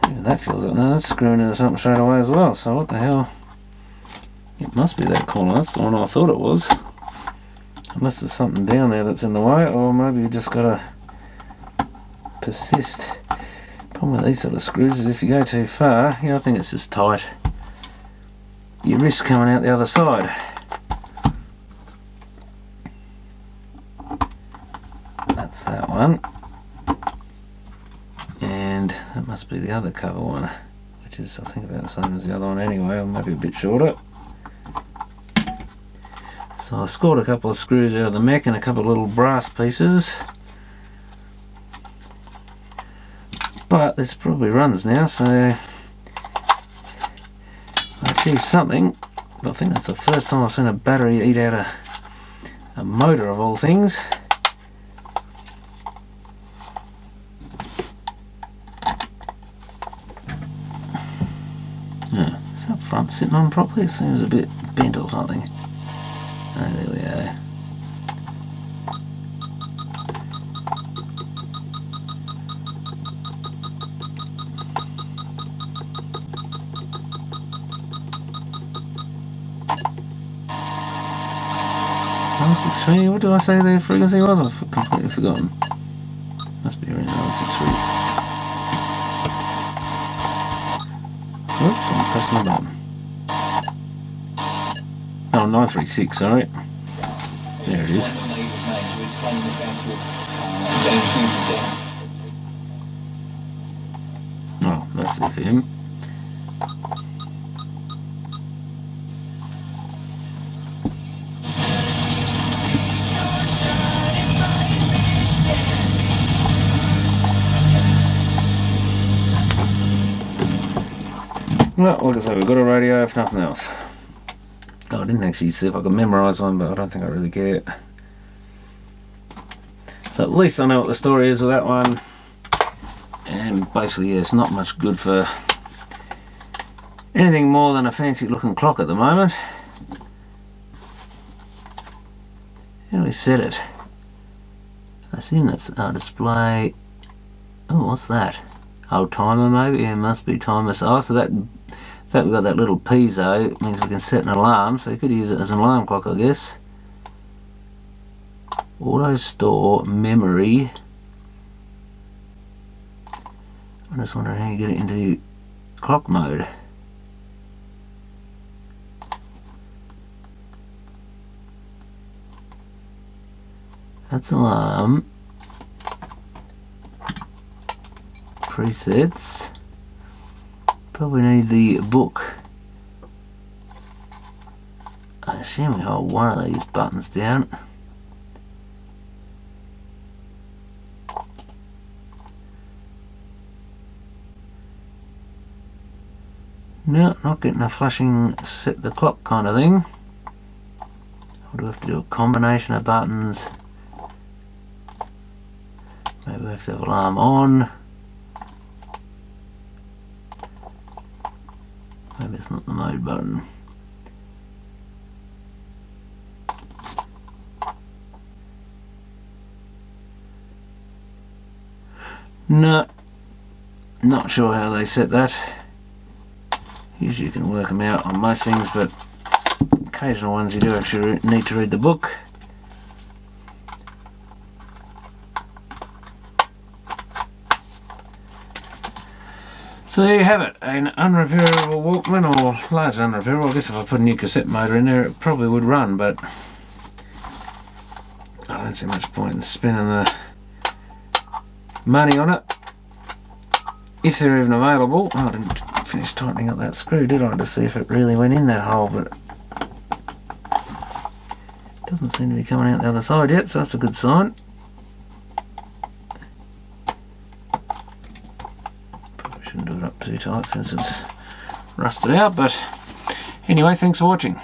Even that feels like, no, that's screwing into something straight away as well, so what the hell? It must be that corner, that's the one I thought it was. Unless there's something down there that's in the way, or maybe you just gotta persist. Problem with these sort of screws is if you go too far, I think it's just tight. You risk coming out the other side. That's that one. And that must be the other cover one, which is I think about the same as the other one anyway, or maybe a bit shorter. So I scored a couple of screws out of the mech and a couple of little brass pieces. But this probably runs now, so I achieved something. But I think that's the first time I've seen a battery eat out a motor of all things. Is that front sitting on properly? It seems a bit bent or something. Oh, there we go. What did I say the frequency was? I've completely forgotten. Must be around 163. Oops, I'm pressing the button. 936, sorry. There it is. Oh, that's FM. Well, like I say, we've got a radio if nothing else. Oh, I didn't actually see if I could memorise one, but I don't think I really care. So at least I know what the story is with that one. And basically, yeah, it's not much good for anything more than a fancy looking clock at the moment. How do we set it? I assume that's our display. Oh, what's that? Oh, timer maybe? Yeah, it must be timer. Oh, so that, in fact, we've got that little piezo. It means we can set an alarm, so you could use it as an alarm clock, I guess. Auto store memory. I'm just wondering how you get it into clock mode. That's alarm. Presets. Probably need the book. I assume we hold one of these buttons down. No, not getting a flashing set the clock kind of thing. Or do we have to do a combination of buttons? Maybe we have to have alarm on. Maybe it's not the mode button. No, not sure how they set that. Usually you can work them out on most things, but occasional ones you do actually need to read the book. So there you have it, an unrepairable Walkman, or large unrepairable. I guess if I put a new cassette motor in there it probably would run, but I don't see much point in spending the money on it if they're even available. Oh, I didn't finish tightening up that screw, did I, to see if it really went in that hole, but it doesn't seem to be coming out the other side yet, so that's a good sign. Probably shouldn't do it up too tight since it's rusted out, but anyway, thanks for watching.